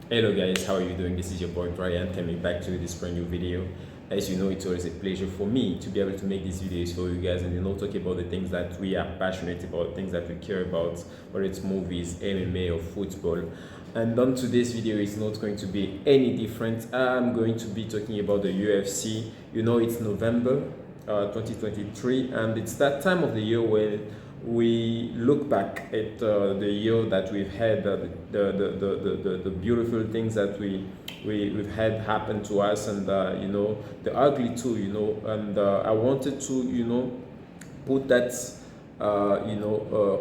Hello guys, how are you doing? This is your boy Brian coming back to this brand new video. As you know, it's always a pleasure for me to be able to make these videos for you guys and talk about the things that we are passionate about, things that we care about, whether it's movies, MMA or football. And on today's video, it's not going to be any different. I'm going to be talking about the UFC. You know, it's November 2023 and it's that time of the year when we look back at the year that we've had, the beautiful things that we've had happen to us, and the ugly too, and I wanted to put that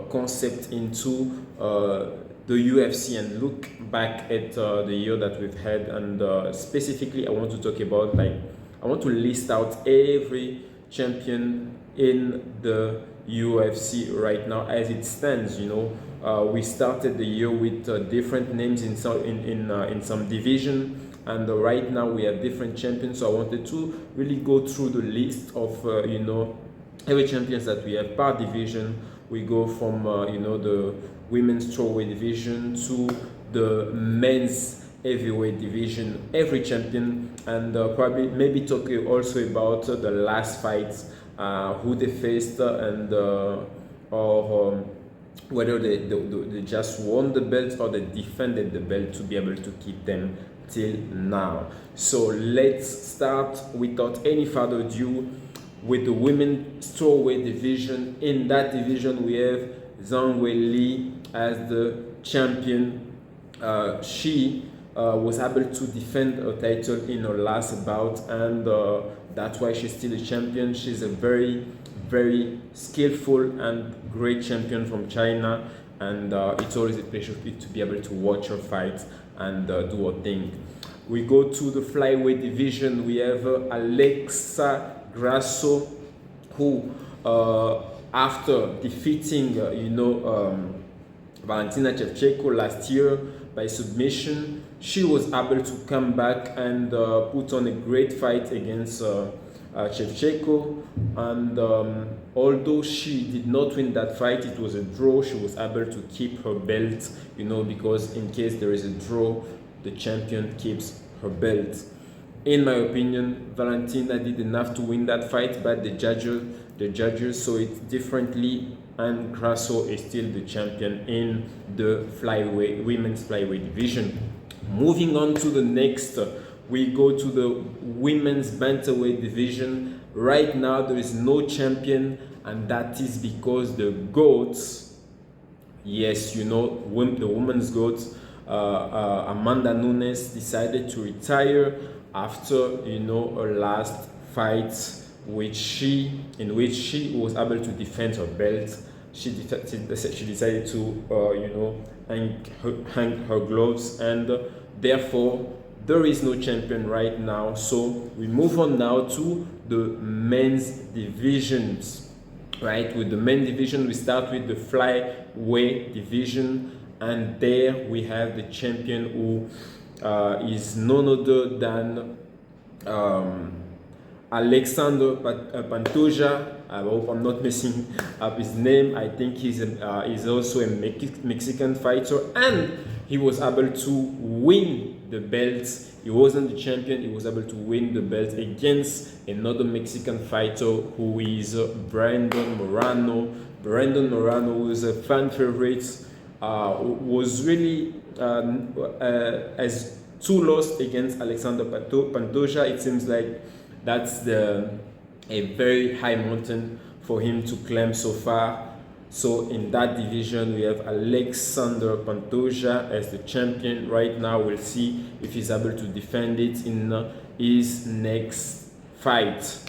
concept into the UFC and look back at the year that we've had, and specifically I want to talk about, like, I want to list out every champion in the UFC right now as it stands. We started the year with different names in some division, and right now we have different champions. So I wanted to really go through the list of every champions that we have per division. We go from the women's strawweight division to the men's heavyweight division, every champion, and probably maybe talk also about the last fights, who they faced, and or whether they just won the belt or they defended the belt to be able to keep them till now. So let's start without any further ado with the women's strawweight division. In that division, we have Zhang Weili as the champion. She was able to defend her title in her last bout, and that's why she's still a champion. She's a very, very skillful and great champion from China, and it's always a pleasure to be able to watch her fight and do her thing. We go to the flyweight division. We have Alexa Grasso, who after defeating Valentina Shevchenko last year by submission, she was able to come back and put on a great fight against Shevchenko, and although she did not win that fight, it was a draw. She was able to keep her belt, because in case there is a draw, the champion keeps her belt. In my opinion, Valentina did enough to win that fight, but the judges saw it differently, and Grasso is still the champion in the women's flyweight division. Moving on to the next, we go to the women's bantamweight division. Right now, there is no champion, and that is because the GOATs, yes, the women's GOATs, Amanda Nunes decided to retire after her last fight, in which she was able to defend her belt. She decided to hang her gloves, and therefore there is no champion right now. So we move on now to the men's divisions. Right, with the men's division, we start with the flyweight division, and there we have the champion who is none other than Alexander Pantoja. I hope I'm not messing up his name. I think he's also a Mexican fighter, and he was able to win the belt. He wasn't the champion. He was able to win the belt against another Mexican fighter who is Brandon Moreno. Brandon Moreno was a fan favorite. Was really as two lost against Alexander Pantoja. It seems like that's a very high mountain for him to climb so far. So in that division, we have Alexander Pantoja as the champion right now. We'll see if he's able to defend it in his next fight.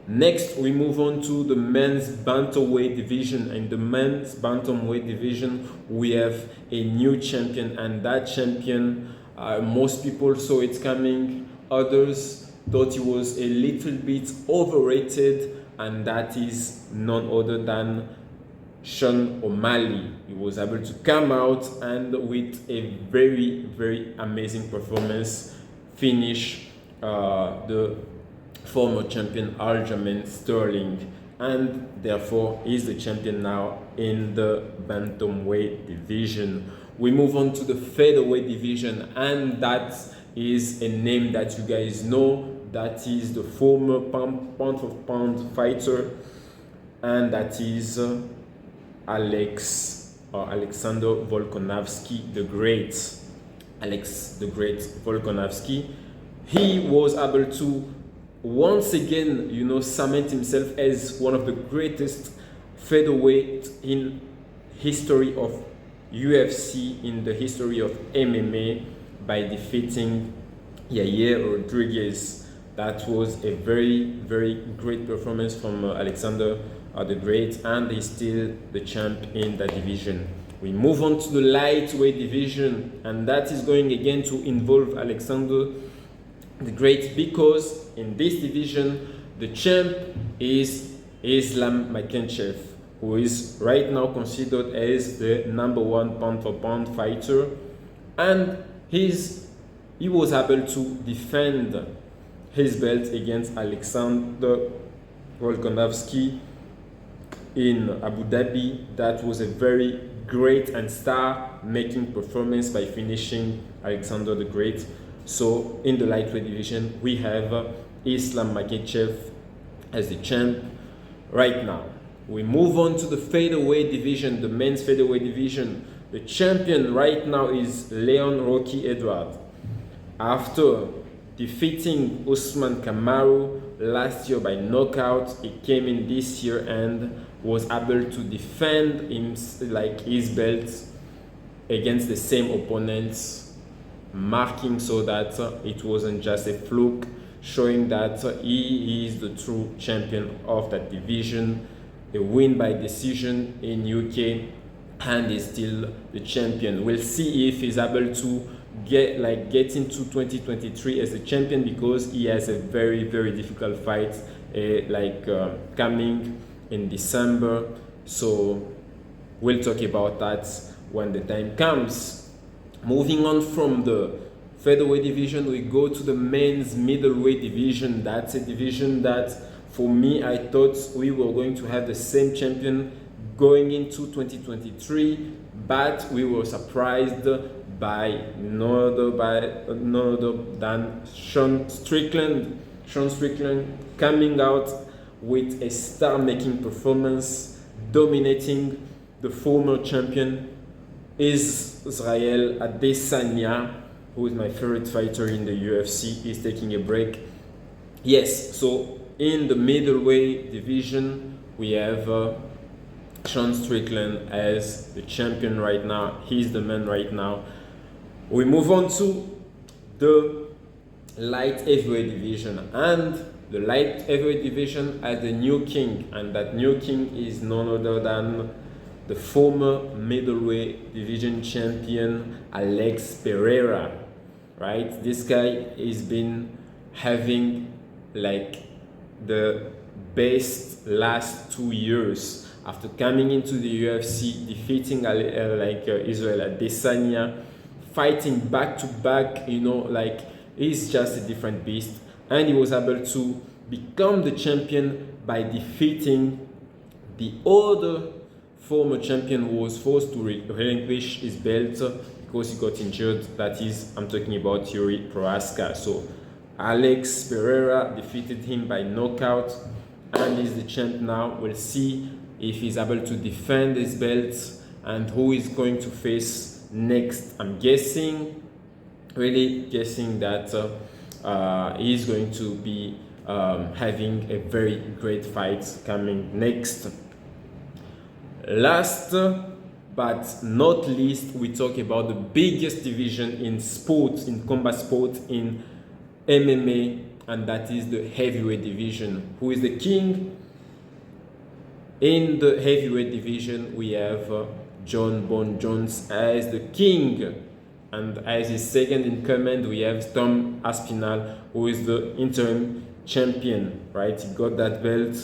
Next, we move on to the men's bantamweight division. In the men's bantamweight division, we have a new champion, and that champion, most people saw it coming. Others thought he was a little bit overrated, and that is none other than Sean O'Malley. He was able to come out and with a very, very amazing performance finish the former champion Aljamain Sterling, and therefore is the champion now in the bantamweight division. we move on to the featherweight division, and that is a name that you guys know. That is the former pound-for-pound fighter, and that is Alexander Volkanovski the Great. Alex the Great Volkanovski. He was able to once again, cement himself as one of the greatest featherweight in history of UFC, in the history of MMA, by defeating Yair Rodriguez. That was a very, very great performance from Alexander the Great, and he's still the champ in that division. We move on to the lightweight division, and that is going again to involve Alexander the Great, because in this division the champ is Islam Makhachev, who is right now considered as the #1 pound-for-pound fighter, and he was able to defend his belt against Alexander Volkanovski in Abu Dhabi. That was a very great and star-making performance by finishing Alexander the Great. So in the lightweight division, we have Islam Makhachev as the champ right now. We move on to the featherweight division, the men's featherweight division. The champion right now is Leon Rocky Edward. After defeating Usman Kamaru last year by knockout, he came in this year and was able to defend his belt against the same opponents, marking so that it wasn't just a fluke, showing that he is the true champion of that division. A win by decision in UK, and is still the champion. We'll see if he's able to get into 2023 as a champion, because he has a very, very difficult fight coming in December. So we'll talk about that when the time comes. Moving on from the featherweight division, we go to the men's middleweight division. That's a division that, for me, I thought we were going to have the same champion going into 2023, but we were surprised by none other than Sean Strickland. Sean Strickland coming out with a star-making performance, dominating the former champion Israel Adesanya, who is my favorite fighter in the UFC. He's taking a break. Yes, so in the middleweight division, we have Sean Strickland as the champion right now. He's the man right now. We move on to the light heavyweight division, and the light heavyweight division has the new king, and that new king is none other than the former middleweight division champion Alex Pereira. Right, this guy has been having the best last 2 years. After coming into the UFC, defeating Israel Adesanya, fighting back to back, he's just a different beast. And he was able to become the champion by defeating the other former champion who was forced to relinquish his belt because he got injured. That is, I'm talking about Yuri Prohaska. So Alex Pereira defeated him by knockout and is the champ now. We'll see if he's able to defend his belt and who is going to face next. I'm really guessing that he's going to be having a very great fight coming next. Last but not least, we talk about the biggest division in sports, in combat sports, in MMA, and that is the heavyweight division. Who is the king? In the heavyweight division, we have Jon Jones as the king, and as his second in command, we have Tom Aspinall, who is the interim champion. Right, he got that belt,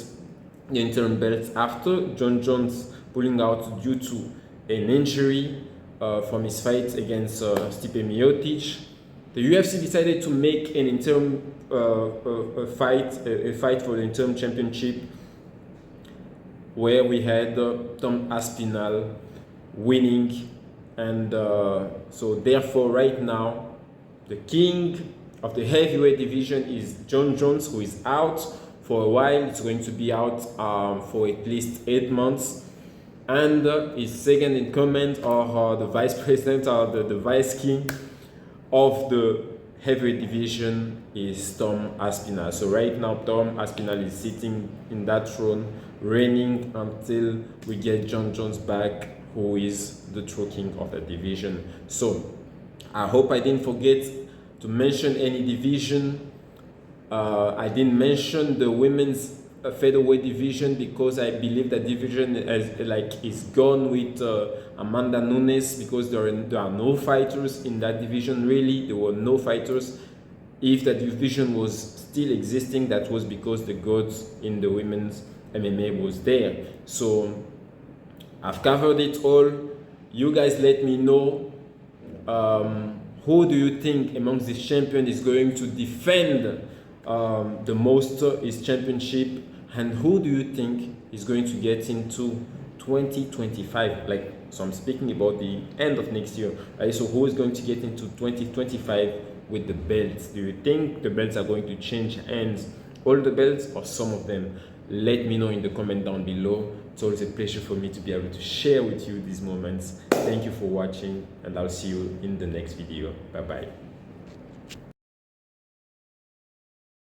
the interim belt, after Jon Jones pulling out due to an injury from his fight against Stipe Miocic. The UFC decided to make an interim fight for the interim championship, where we had Tom Aspinall winning And so therefore right now the king of the heavyweight division is Jon Jones, who is out for a while. It's going to be out for at least 8 months. And his second in command, or the vice president, or the vice king of the heavyweight division, is Tom Aspinall. So right now Tom Aspinall is sitting in that throne, reigning until we get Jon Jones back, who is the true king of the division. So I hope I didn't forget to mention any division. I didn't mention the women's featherweight division because I believe that division is gone with Amanda Nunes, because there are no fighters in that division. Really, there were no fighters. If that division was still existing, that was because the gods in the women's MMA was there. So I've covered it all. You guys let me know, who do you think amongst these champions is going to defend the most his championship, and who do you think is going to get into 2025? So I'm speaking about the end of next year, right? So who is going to get into 2025 with the belts? Do you think the belts are going to change hands, all the belts, or some of them? Let me know in the comment down below. It's always a pleasure for me to be able to share with you these moments. Thank you for watching, and I'll see you in the next video. Bye bye.